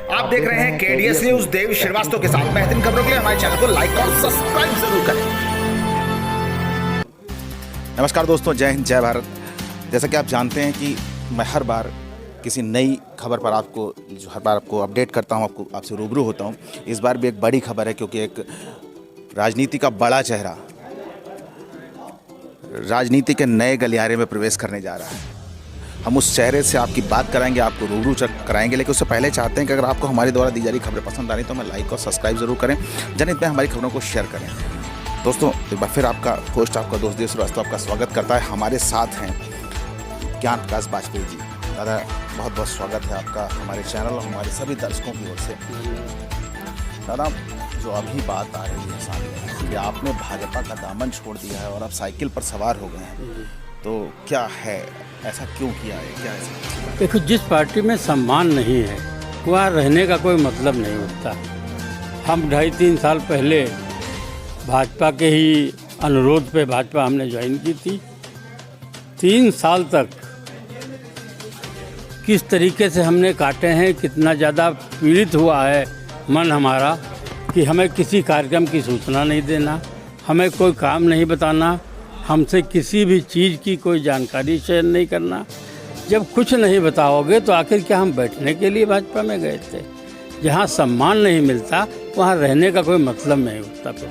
आप देख रहे हैं केडीएस न्यूज। देव श्रीवास्तव के साथ बेहतरीन खबरों के लिए हमारे चैनल को लाइक और सब्सक्राइब जरूर करें। नमस्कार दोस्तों, जय हिंद, जय भारत। जैसा कि आप जानते हैं कि मैं हर बार किसी नई खबर पर हर बार आपको अपडेट करता हूं, आपसे रूबरू होता हूं। इस बार भी एक बड़ी खबर है, क्योंकि एक राजनीति का बड़ा चेहरा राजनीति के नए गलियारे में प्रवेश करने जा रहा है। हम उस चेहरे से आपकी बात कराएंगे, आपको रूबरू कराएंगे, लेकिन उससे पहले चाहते हैं कि अगर आपको हमारे द्वारा दी जा रही खबरें पसंद आ रही तो हमें लाइक और सब्सक्राइब जरूर करें, जनहित में हमारी खबरों को शेयर करें। दोस्तों, एक बार फिर आपका होस्ट, आपका दोस्त देव श्रीवास्तव आपका स्वागत करता है। हमारे साथ हैं ज्ञान प्रकाश बाजपेयी जी। दादा, बहुत बहुत स्वागत है आपका हमारे चैनल और हमारे सभी दर्शकों की ओर से। दादा, जो अभी बात आ रही है सामने कि आपने भाजपा का दामन छोड़ दिया है और आप साइकिल पर सवार हो गए हैं, तो क्या है, ऐसा क्यों किया है, क्या ऐसा? देखो, जिस पार्टी में सम्मान नहीं है वहाँ रहने का कोई मतलब नहीं होता। हम 2.5-3 साल पहले भाजपा के ही अनुरोध पे भाजपा हमने ज्वाइन की थी। 3 साल तक किस तरीके से हमने काटे हैं, कितना ज़्यादा पीड़ित हुआ है मन हमारा कि हमें किसी कार्यक्रम की सूचना नहीं देना, हमें कोई काम नहीं बताना, हमसे किसी भी चीज़ की कोई जानकारी शेयर नहीं करना। जब कुछ नहीं बताओगे तो आखिर क्या हम बैठने के लिए भाजपा में गए थे? जहाँ सम्मान नहीं मिलता वहाँ रहने का कोई मतलब नहीं होता। फिर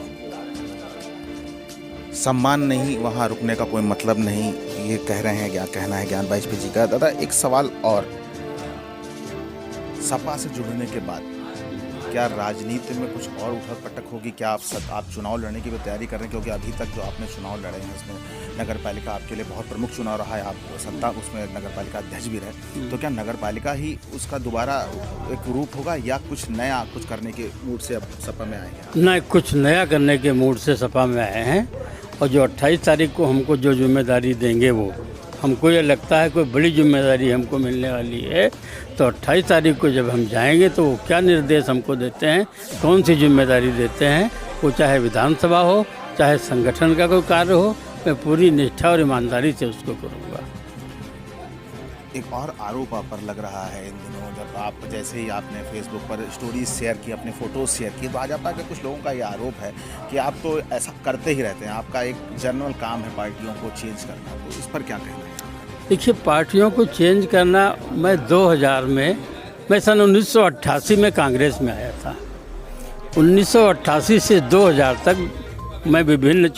सम्मान नहीं, वहाँ रुकने का कोई मतलब नहीं, ये कह रहे हैं, क्या कहना है ज्ञान बाजपेयी जी का। दादा, एक सवाल और, सपा से जुड़ने के बाद क्या राजनीति में कुछ और उठक पटक होगी? क्या आप चुनाव लड़ने की भी तैयारी कर रहे हैं? क्योंकि अभी तक जो आपने चुनाव लड़े हैं उसमें नगर पालिका आपके लिए बहुत प्रमुख चुनाव रहा है, आप सत्ता उसमें नगर पालिका अध्यक्ष भी रहे, तो क्या नगर पालिका ही उसका दोबारा एक रूप होगा या कुछ नया कुछ करने के मूड से अब सपा में आए हैं? नहीं, कुछ नया करने के मूड से सपा में आए हैं। और जो 28 तारीख को हमको जो जिम्मेदारी देंगे, वो हमको ये लगता है कोई बड़ी जिम्मेदारी हमको मिलने वाली है। तो 28 तारीख को जब हम जाएंगे तो वो क्या निर्देश हमको देते हैं, कौन सी जिम्मेदारी देते हैं, वो चाहे विधानसभा हो, चाहे संगठन का कोई कार्य हो, मैं पूरी निष्ठा और ईमानदारी से उसको करूँगा। एक और आरोप आप पर लग रहा है इन दिनों, जब आप जैसे ही आपने फेसबुक पर स्टोरीज शेयर की, अपने फ़ोटोज़ शेयर किए, तो भाजपा के कुछ लोगों का ये आरोप है कि आप तो ऐसा करते ही रहते हैं, आपका एक जनरल काम है पार्टियों को चेंज करना, तो इस पर क्या कहना है? देखिए, पार्टियों को चेंज करना, मैं 2000 में, मैं सन 1988 में कांग्रेस में आया था। 1988 से 2000 तक मैं विभिन्न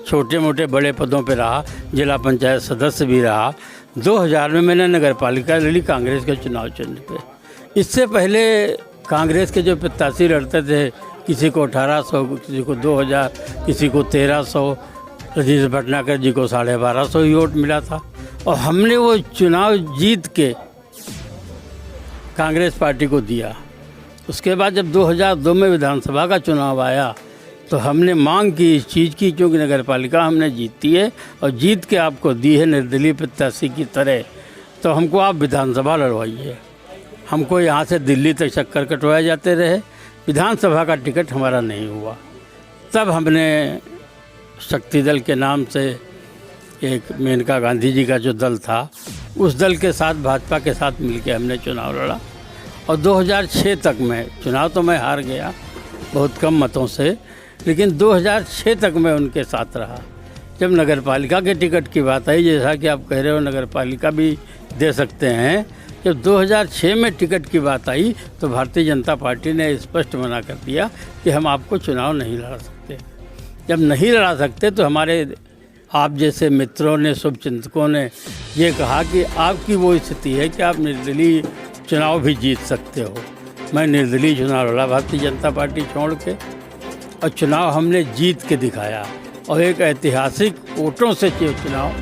छोटे मोटे बड़े पदों पे रहा, जिला पंचायत सदस्य भी रहा। 2000 में मैंने नगर पालिका लड़ी कांग्रेस के चुनाव चिन्ह पे। इससे पहले कांग्रेस के जो प्रत्याशी लड़ते थे, किसी को 1800, किसी को 2000, किसी को 1300, रजीश भटनागर जी को 1250 ही वोट मिला था। और हमने वो चुनाव जीत के कांग्रेस पार्टी को दिया। उसके बाद जब 2002 में विधानसभा का चुनाव आया तो हमने मांग की इस चीज़ की, क्योंकि नगर पालिका हमने जीती है और जीत के आपको दी है निर्दलीय प्रत्याशी की तरह, तो हमको आप विधानसभा लड़वाइए। हमको यहाँ से दिल्ली तक चक्कर कटवाए जाते रहे, विधानसभा का टिकट हमारा नहीं हुआ। तब हमने शक्ति दल के नाम से, एक मेनका गांधी जी का जो दल था, उस दल के साथ भाजपा के साथ मिलकर हमने चुनाव लड़ा। और 2006 तक में चुनाव तो मैं हार गया बहुत कम मतों से, लेकिन 2006 तक मैं उनके साथ रहा। जब नगर पालिका के टिकट की बात आई, जैसा कि आप कह रहे हो नगर पालिका भी दे सकते हैं, जब 2006 में टिकट की बात आई तो भारतीय जनता पार्टी ने स्पष्ट मना कर दिया कि हम आपको चुनाव नहीं लड़ा सकते। जब नहीं लड़ा सकते तो हमारे आप जैसे मित्रों ने, शुभचिंतकों ने ये कहा कि आपकी वो स्थिति है कि आप निर्दलीय चुनाव भी जीत सकते हो। मैं निर्दलीय चुनाव लड़ा भारतीय जनता पार्टी छोड़ के, और चुनाव हमने जीत के दिखाया। और एक ऐतिहासिक वोटों से चुनाव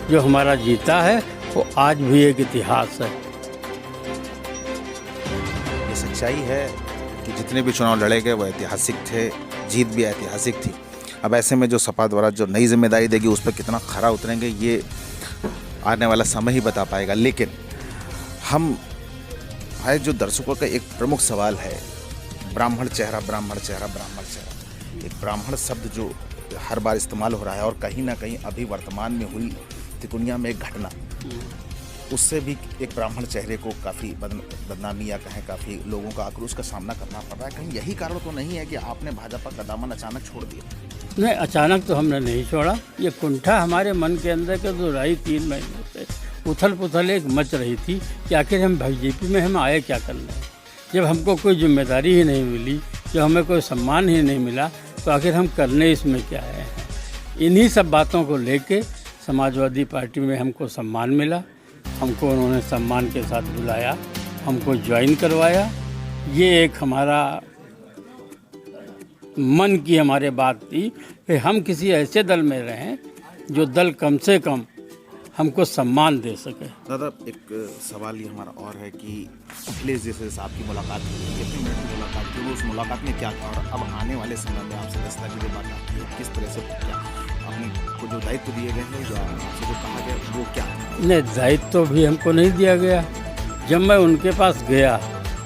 जो हमारा जीता है वो आज भी एक इतिहास है। ये सच्चाई है कि जितने भी चुनाव लड़े गए वो ऐतिहासिक थे, जीत भी ऐतिहासिक थी। अब ऐसे में जो सपा द्वारा जो नई जिम्मेदारी देगी उस पर कितना खरा उतरेंगे ये आने वाला समय ही बता पाएगा। लेकिन हमारे जो दर्शकों का एक प्रमुख सवाल है, ब्राह्मण चेहरा, ब्राह्मण चेहरा, ब्राह्मण चेहरा। एक ब्राह्मण शब्द जो हर बार इस्तेमाल हो रहा है, और कहीं ना कहीं अभी वर्तमान में हुई तिकोनिया में एक घटना, उससे भी एक ब्राह्मण चेहरे को काफ़ी बदनामी या कहें काफ़ी लोगों का आक्रोश का सामना करना पड़ रहा है। कहीं यही कारण तो नहीं है कि आपने भाजपा का दामन अचानक छोड़ दिया? नहीं, अचानक तो हमने नहीं छोड़ा। ये कुंठा हमारे मन के अंदर के जो रही 3 महीनों से उथल पुथल एक मच रही थी कि आखिर हम बीजेपी में हम आए क्या करने। जब हमको कोई जिम्मेदारी ही नहीं मिली, जब हमें कोई सम्मान ही नहीं मिला, तो आखिर हम करने इसमें क्या आए हैं। इन्हीं सब बातों को लेके समाजवादी पार्टी में हमको सम्मान मिला, हमको उन्होंने सम्मान के साथ बुलाया, हमको ज्वाइन करवाया। ये एक हमारा मन की हमारे बात थी कि हम किसी ऐसे दल में रहें जो दल कम से कम हमको सम्मान दे सके। दादा, एक सवाल ये हमारा और है कि अखिलेश जैसे साहब की मुलाकात हुई, कितने मिनट की मुलाकात थी, वो उस मुलाकात में क्या था, और अब आने वाले समय में आपसे 10 तारीख की बात आती है, किस तरह से क्या अपने को जो दायित्व दिए गए हैं या आपसे जो कहा गया वो क्या? नहीं, दायित्व भी हमको नहीं दिया गया। जब मैं उनके पास गया,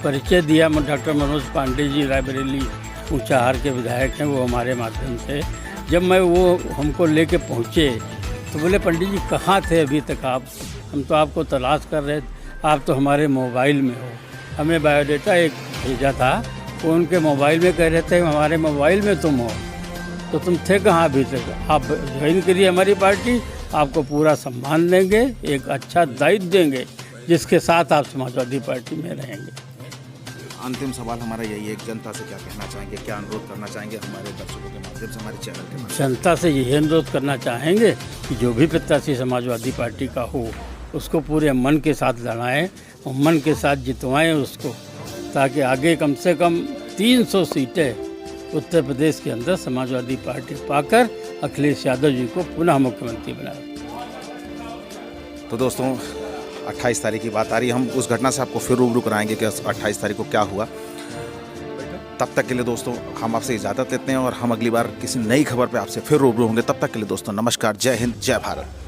परिचय दिया, डॉक्टर मनोज पांडे जी रायबरेली ऊंचाहार के विधायक हैं, वो हमारे माध्यम से, जब मैं वो हमको लेके पहुँचे तो बोले पंडित जी कहाँ थे अभी तक आप? हम तो आपको तलाश कर रहे थे, आप तो हमारे मोबाइल में हो। हमें बायोडाटा एक भेजा था, वो उनके मोबाइल में कह रहे थे हमारे मोबाइल में तुम हो, तो तुम थे कहाँ अभी तक? आप ज्वाइन करिए हमारी पार्टी, आपको पूरा सम्मान देंगे, एक अच्छा दायित्व देंगे, जिसके साथ आप समाजवादी पार्टी में रहेंगे। अंतिम सवाल हमारा यही है, जनता से क्या कहना चाहेंगे, क्या अनुरोध करना चाहेंगे हमारे दर्शकों के माध्यम से, हमारे चैनल के माध्यम से? जनता से यही अनुरोध करना चाहेंगे कि जो भी प्रत्याशी समाजवादी पार्टी का हो, उसको पूरे मन के साथ लड़ाएं और मन के साथ जितवाएं उसको, ताकि आगे कम से कम 300 सीटें उत्तर प्रदेश के अंदर समाजवादी पार्टी पाकर अखिलेश यादव जी को पुनः मुख्यमंत्री बनाए। तो दोस्तों, 28 तारीख की बात आ रही है, हम उस घटना से आपको फिर रूबरू कराएंगे कि 28 तारीख को क्या हुआ। तब तक के लिए दोस्तों हम आपसे इजाज़त लेते हैं और हम अगली बार किसी नई खबर पे आपसे फिर रूबरू होंगे। तब तक के लिए दोस्तों नमस्कार, जय हिंद, जय भारत।